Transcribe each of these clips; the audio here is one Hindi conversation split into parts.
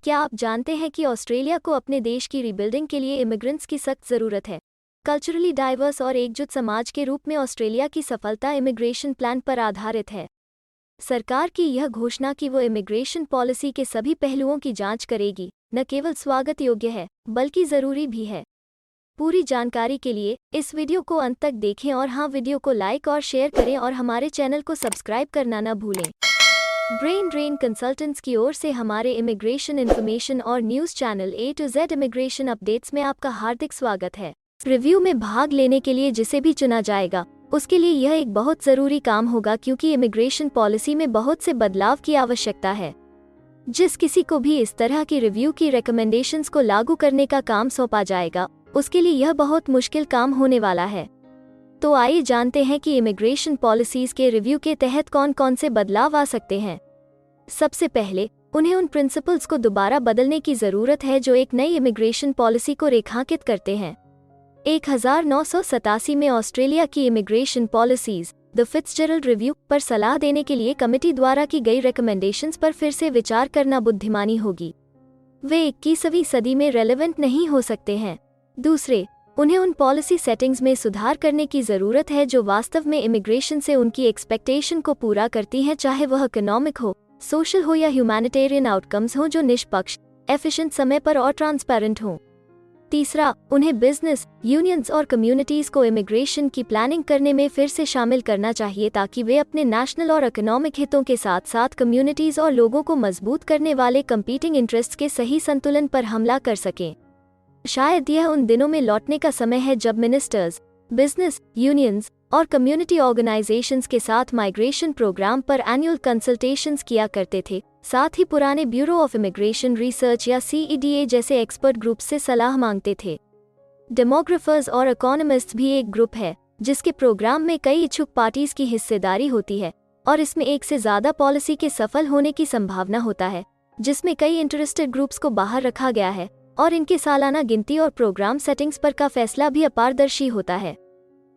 क्या आप जानते हैं कि ऑस्ट्रेलिया को अपने देश की रीबिल्डिंग के लिए इमिग्रेंट्स की सख्त ज़रूरत है। कल्चरली डाइवर्स और एकजुट समाज के रूप में ऑस्ट्रेलिया की सफलता इमिग्रेशन प्लान पर आधारित है। सरकार की यह घोषणा कि वो इमिग्रेशन पॉलिसी के सभी पहलुओं की जांच करेगी, न केवल स्वागत योग्य है, बल्कि ज़रूरी भी है। पूरी जानकारी के लिए इस वीडियो को अंत तक देखें और हाँ, वीडियो को लाइक और शेयर करें और हमारे चैनल को सब्सक्राइब करना न भूलें। ब्रेन ड्रेन कंसल्टेंट्स की ओर से हमारे इमिग्रेशन इन्फॉर्मेशन और news channel A to Z immigration updates में आपका हार्दिक स्वागत है। रिव्यू में भाग लेने के लिए जिसे भी चुना जाएगा, उसके लिए यह एक बहुत ज़रूरी काम होगा, क्योंकि इमिग्रेशन पॉलिसी में बहुत से बदलाव की आवश्यकता है। जिस किसी को भी इस तरह की रिव्यू की रिकमेंडेशंस को लागू करने का काम सौंपा जाएगा, उसके लिए यह बहुत मुश्किल काम होने वाला है। तो आइए जानते हैं कि इमिग्रेशन पॉलिसीज के रिव्यू के तहत कौन कौन से बदलाव आ सकते हैं। सबसे पहले, उन्हें उन प्रिंसिपल्स को दोबारा बदलने की ज़रूरत है जो एक नई इमिग्रेशन पॉलिसी को रेखांकित करते हैं। 1987 में ऑस्ट्रेलिया की इमिग्रेशन पॉलिसीज द फिट्जजेरल्ड रिव्यू पर सलाह देने के लिए कमेटी द्वारा की गई रिकमेंडेशंस पर फिर से विचार करना बुद्धिमानी होगी। वे 21वीं सदी में रेलेवेंट नहीं हो सकते हैं। दूसरे, उन्हें उन पॉलिसी सेटिंग्स में सुधार करने की ज़रूरत है जो वास्तव में इमिग्रेशन से उनकी एक्सपेक्टेशन को पूरा करती हैं, चाहे वह इकोनॉमिक हो, सोशल हो या ह्यूमैनिटेरियन आउटकम्स हो जो निष्पक्ष, एफिशिएंट, समय पर और ट्रांसपेरेंट हो। तीसरा, उन्हें बिजनेस, यूनियंस और कम्युनिटीज़ को इमिग्रेशन की प्लानिंग करने में फिर से शामिल करना चाहिए, ताकि वे अपने नेशनल और इकोनॉमिक हितों के साथ साथ कम्युनिटीज़ और लोगों को मजबूत करने वाले कंपीटिंग इंटरेस्ट्स के सही संतुलन पर हमला कर सकें। शायद यह उन दिनों में लौटने का समय है जब मिनिस्टर्स, बिजनेस, यूनियंस और कम्युनिटी ऑर्गेनाइजेशंस के साथ माइग्रेशन प्रोग्राम पर एनुअल कंसल्टेशंस किया करते थे, साथ ही पुराने ब्यूरो ऑफ इमिग्रेशन रिसर्च या CEDA जैसे एक्सपर्ट ग्रुप से सलाह मांगते थे। डेमोग्राफर्स और इकोनॉमिस्ट्स भी एक ग्रुप है जिसके प्रोग्राम में कई इच्छुक पार्टीज की हिस्सेदारी होती है, और इसमें एक से ज़्यादा पॉलिसी के सफल होने की संभावना होता है, जिसमें कई इंटरेस्टेड ग्रुप्स को बाहर रखा गया है, और इनके सालाना गिनती और प्रोग्राम सेटिंग्स पर का फैसला भी अपारदर्शी होता है।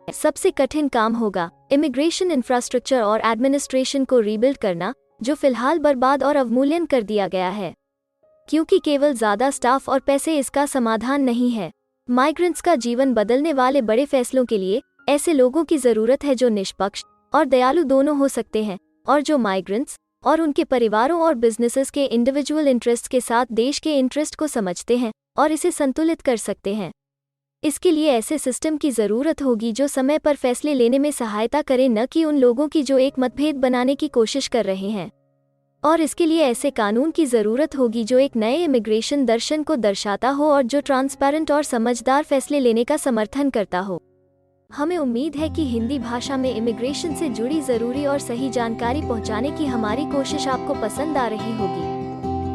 सबसे कठिन काम होगा इमिग्रेशन इंफ्रास्ट्रक्चर और एडमिनिस्ट्रेशन को रीबिल्ड करना, जो फिलहाल बर्बाद और अवमूल्यन कर दिया गया है, क्योंकि केवल ज़्यादा स्टाफ और पैसे इसका समाधान नहीं है। माइग्रेंट्स का जीवन बदलने वाले बड़े फैसलों के लिए ऐसे लोगों की ज़रूरत है जो निष्पक्ष और दयालु दोनों हो सकते हैं, और जो माइग्रेंट्स और उनके परिवारों और बिजनेसेस के इंडिविजुअल इंटरेस्ट के साथ देश के इंटरेस्ट को समझते हैं और इसे संतुलित कर सकते हैं। इसके लिए ऐसे सिस्टम की ज़रूरत होगी जो समय पर फैसले लेने में सहायता करे, न कि उन लोगों की जो एक मतभेद बनाने की कोशिश कर रहे हैं। और इसके लिए ऐसे कानून की ज़रूरत होगी जो एक नए इमिग्रेशन दर्शन को दर्शाता हो और जो ट्रांसपेरेंट और समझदार फैसले लेने का समर्थन करता हो। हमें उम्मीद है कि हिंदी भाषा में इमिग्रेशन से जुड़ी ज़रूरी और सही जानकारी पहुंचाने की हमारी कोशिश आपको पसंद आ रही होगी।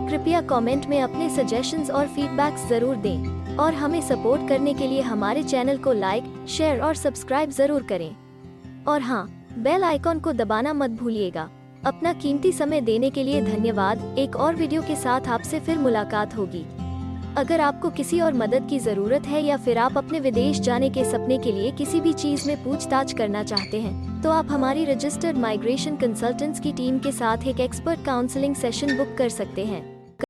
कृपया कमेंट में अपने सजेशंस और फीडबैक्स ज़रूर दें, और हमें सपोर्ट करने के लिए हमारे चैनल को लाइक, शेयर और सब्सक्राइब ज़रूर करें। और हाँ, बेल आइकॉन को दबाना मत भूलिएगा। अपना कीमती समय देने के लिए धन्यवाद। एक और वीडियो के साथ आपसे फिर मुलाकात होगी। अगर आपको किसी और मदद की ज़रूरत है या फिर आप अपने विदेश जाने के सपने के लिए किसी भी चीज़ में पूछताछ करना चाहते हैं, तो आप हमारी रजिस्टर्ड माइग्रेशन कंसल्टेंट्स की टीम के साथ एक एक्सपर्ट काउंसलिंग सेशन बुक कर सकते हैं।